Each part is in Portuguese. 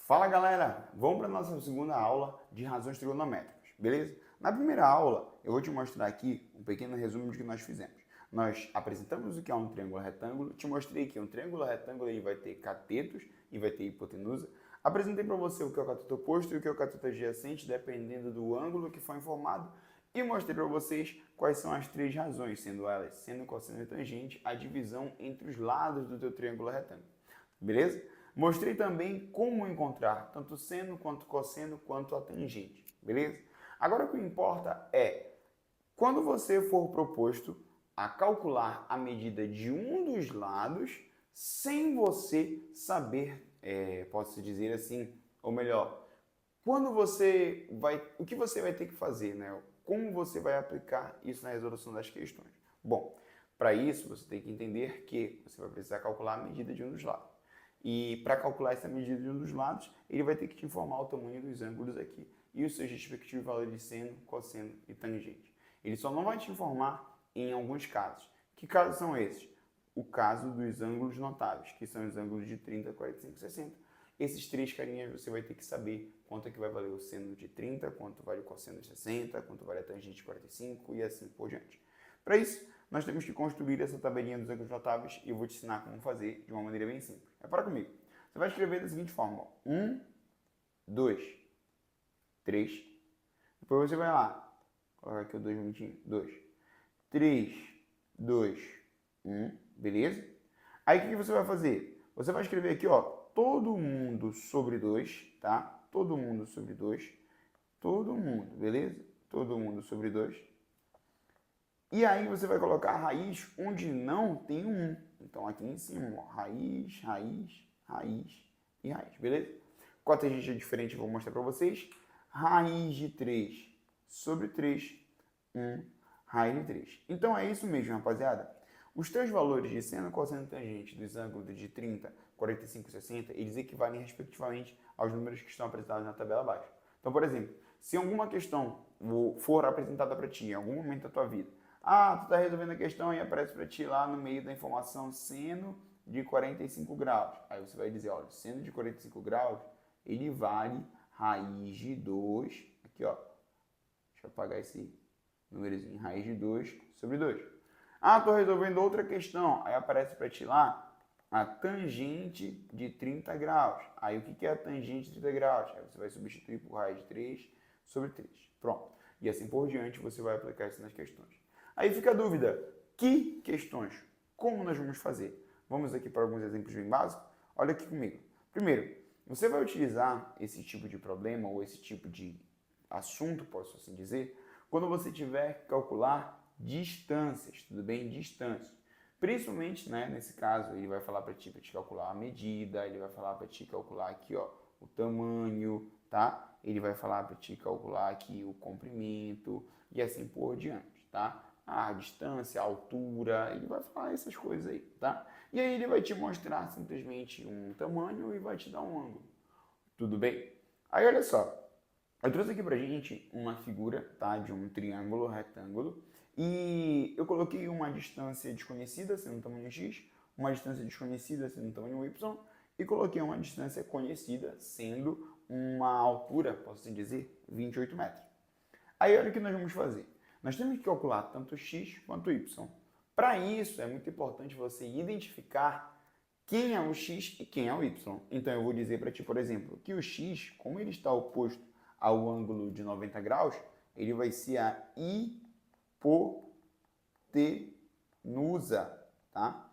Fala galera, vamos para a nossa segunda aula de razões trigonométricas, beleza? Na primeira aula eu vou te mostrar aqui um pequeno resumo do que nós fizemos. Nós apresentamos o que é um triângulo retângulo, te mostrei que um triângulo retângulo ele vai ter catetos e vai ter hipotenusa. Apresentei para você o que é o cateto oposto e o que é o cateto adjacente, dependendo do ângulo que foi informado. E mostrei para vocês quais são as três razões, sendo elas seno, cosseno e tangente, a divisão entre os lados do teu triângulo retângulo, beleza? Mostrei também como encontrar tanto seno, quanto cosseno, quanto a tangente, beleza? Agora o que importa é, quando você for proposto a calcular a medida de um dos lados, sem você saber, posso dizer assim, ou melhor, o que você vai ter que fazer, né? Como você vai aplicar isso na resolução das questões? Bom, para isso você tem que entender que você vai precisar calcular a medida de um dos lados. E para calcular essa medida de um dos lados, ele vai ter que te informar o tamanho dos ângulos aqui e os seus respectivos valores de seno, cosseno e tangente. Ele só não vai te informar em alguns casos. Que casos são esses? O caso dos ângulos notáveis, que são os ângulos de 30, 45 e 60. Esses três carinhas você vai ter que saber quanto é que vai valer o seno de 30, quanto vale o cosseno de 60, quanto vale a tangente de 45 e assim por diante. Para isso, nós temos que construir essa tabelinha dos ângulos notáveis e eu vou te ensinar como fazer de uma maneira bem simples. Repara comigo. Você vai escrever da seguinte forma: 1, 2, 3. Depois você vai lá, colocar aqui o 2 minutinhos. 2, 3, 2, 1, beleza? Aí o que você vai fazer? Você vai escrever aqui, ó, todo mundo sobre 2, tá? Todo mundo sobre 2. Todo mundo, beleza? Todo mundo sobre 2. E aí você vai colocar a raiz onde não tem o 1. Então aqui em cima, ó, raiz, raiz, raiz e raiz, beleza? Com a tangente diferente eu vou mostrar para vocês. Raiz de 3 sobre 3, 1, raiz de 3. Então é isso mesmo, rapaziada. Os três valores de seno, cosseno e tangente dos ângulos de 30, 45 e 60, eles equivalem respectivamente aos números que estão apresentados na tabela abaixo. Então, por exemplo, se alguma questão for apresentada para ti em algum momento da tua vida, tu está resolvendo a questão e aparece para ti lá no meio da informação seno de 45 graus. Aí você vai dizer, olha, seno de 45 graus, ele vale raiz de 2, aqui ó, deixa eu apagar esse númerozinho, raiz de 2 sobre 2. Estou resolvendo outra questão, aí aparece para ti lá a tangente de 30 graus. Aí o que é a tangente de 30 graus? Aí você vai substituir por raiz de 3 sobre 3. Pronto. E assim por diante você vai aplicar isso nas questões. Aí fica a dúvida, que questões? Como nós vamos fazer? Vamos aqui para alguns exemplos bem básicos? Olha aqui comigo. Primeiro, você vai utilizar esse tipo de problema ou esse tipo de assunto, posso assim dizer, quando você tiver que calcular distâncias, tudo bem? Distâncias. Principalmente, né, nesse caso, ele vai falar para ti calcular a medida, ele vai falar para ti calcular aqui, ó, o tamanho, tá? Ele vai falar para ti calcular aqui o comprimento e assim por diante, tá? A distância, a altura, ele vai falar essas coisas aí, tá? E aí ele vai te mostrar simplesmente um tamanho e vai te dar um ângulo. Tudo bem? Aí olha só, eu trouxe aqui pra gente uma figura, tá, de um triângulo retângulo e eu coloquei uma distância desconhecida sendo um tamanho x, uma distância desconhecida sendo um tamanho y e coloquei uma distância conhecida sendo uma altura, posso assim dizer, 28 metros. Aí olha o que nós vamos fazer. Nós temos que calcular tanto x quanto y. Para isso é muito importante você identificar quem é o x e quem é o y. Então eu vou dizer para ti, por exemplo, que o x, como ele está oposto ao ângulo de 90 graus, ele vai ser a hipotenusa, tá?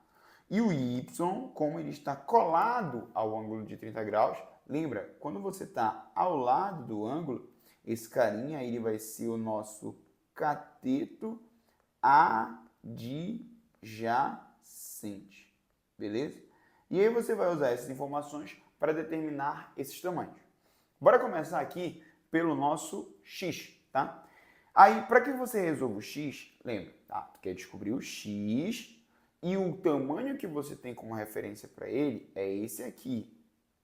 E o y, como ele está colado ao ângulo de 30 graus, lembra, quando você está ao lado do ângulo, esse carinha ele vai ser o nosso cateto adjacente, beleza? E aí você vai usar essas informações para determinar esses tamanhos. Bora começar aqui pelo nosso x, tá? Aí, para que você resolva o x, lembra, tá? Tu quer descobrir o x e o tamanho que você tem como referência para ele é esse aqui,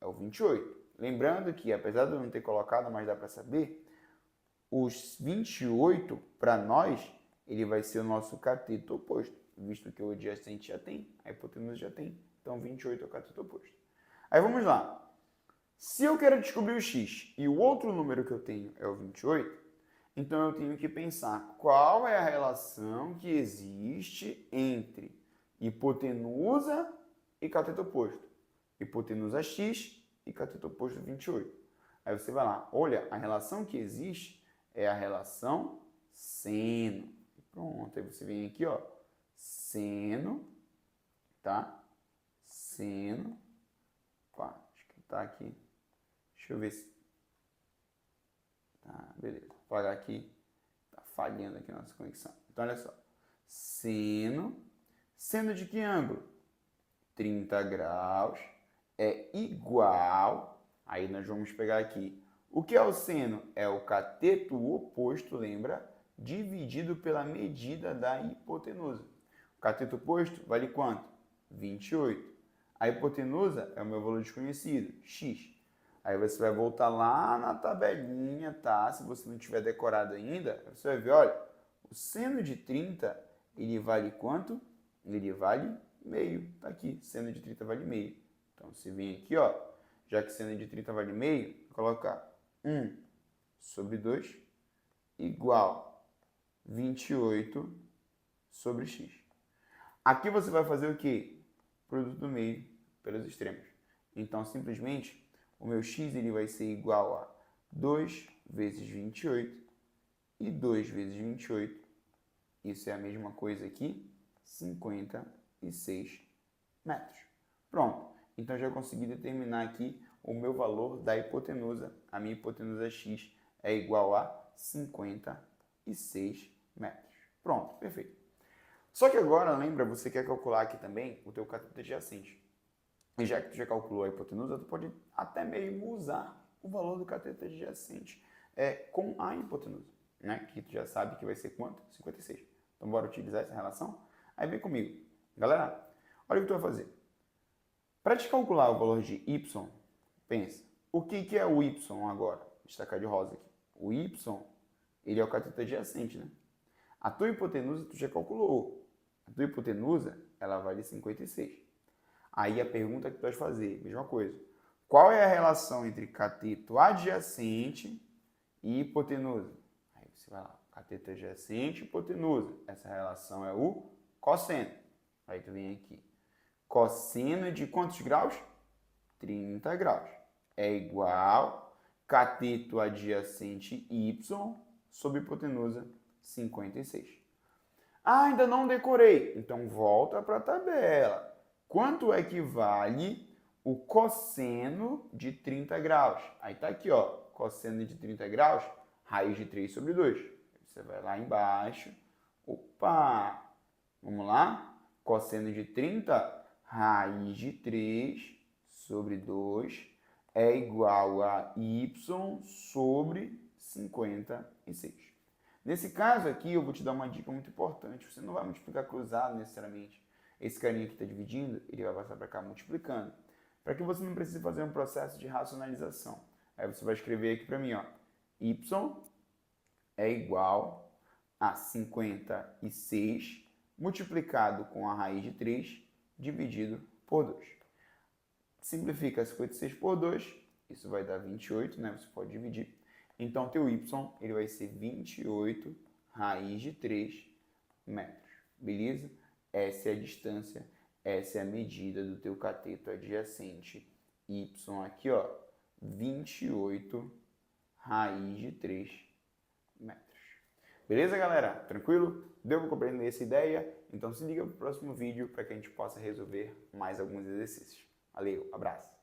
é o 28. Lembrando que, apesar de eu não ter colocado, mas dá para saber, os 28, para nós, ele vai ser o nosso cateto oposto, visto que o adjacente já tem, a hipotenusa já tem, então 28 é o cateto oposto. Aí vamos lá. Se eu quero descobrir o x e o outro número que eu tenho é o 28, então eu tenho que pensar qual é a relação que existe entre hipotenusa e cateto oposto. Hipotenusa x e cateto oposto 28. Aí você vai lá, olha, a relação que existe é a relação seno. Pronto, aí você vem aqui, ó, seno, tá? Seno, pá, acho que tá aqui. Deixa eu ver se... Tá, beleza. Vou apagar aqui. Tá falhando aqui a nossa conexão. Então, olha só. Seno de que ângulo? 30 graus é igual... Aí nós vamos pegar aqui. O que é o seno? É o cateto oposto, lembra? Dividido pela medida da hipotenusa. O cateto oposto vale quanto? 28. A hipotenusa é o meu valor desconhecido, x. Aí você vai voltar lá na tabelinha, tá? Se você não tiver decorado ainda, você vai ver, olha, o seno de 30, ele vale quanto? Ele vale meio. Tá aqui, seno de 30 vale meio. Então, você vem aqui, ó, já que seno de 30 vale meio, colocar 1 sobre 2 igual 28 sobre x. Aqui você vai fazer o quê? Produto do meio pelos extremos. Então, simplesmente, o meu x ele vai ser igual a 2 vezes 28 e 2 vezes 28. Isso é a mesma coisa aqui, 56 metros. Pronto. Então, já consegui determinar aqui o meu valor da hipotenusa. A minha hipotenusa x é igual a 56 metros. Pronto, perfeito. Só que agora, lembra, você quer calcular aqui também o teu cateto adjacente. E já que tu já calculou a hipotenusa, tu pode até mesmo usar o valor do cateto adjacente com a hipotenusa, né? Que tu já sabe que vai ser quanto? 56. Então, bora utilizar essa relação? Aí vem comigo. Galera, olha o que tu vai fazer. Para te calcular o valor de y, pensa, o que é o y agora? Vou destacar de rosa aqui. O y, ele é o cateto adjacente, né? A tua hipotenusa tu já calculou. A tua hipotenusa, ela vale 56. Aí a pergunta que tu vai fazer, mesma coisa. Qual é a relação entre cateto adjacente e hipotenusa? Aí você vai lá, cateto adjacente e hipotenusa. Essa relação é o cosseno. Aí tu vem aqui. Cosseno de quantos graus? 30 graus. É igual cateto adjacente y sobre hipotenusa 56. Ah, ainda não decorei. Então volta para a tabela. Quanto é que vale o cosseno de 30 graus? Aí tá aqui, ó. Cosseno de 30 graus, raiz de 3 sobre 2. Você vai lá embaixo. Opa! Vamos lá? Cosseno de 30, raiz de 3 sobre 2 é igual a y sobre 56. Nesse caso aqui, eu vou te dar uma dica muito importante. Você não vai multiplicar cruzado necessariamente. Esse carinha que está dividindo, ele vai passar para cá multiplicando. Para que você não precise fazer um processo de racionalização. Aí você vai escrever aqui para mim, ó. Y é igual a 56 multiplicado com a raiz de 3 dividido por 2. Simplifica 56 por 2, isso vai dar 28, né? Você pode dividir. Então, teu y ele vai ser 28 raiz de 3 metros. Beleza? Essa é a distância, essa é a medida do teu cateto adjacente. Y aqui, ó, 28 raiz de 3 metros. Beleza, galera? Tranquilo? Deu para compreender essa ideia? Então se liga pro próximo vídeo para que a gente possa resolver mais alguns exercícios. Valeu, abraço!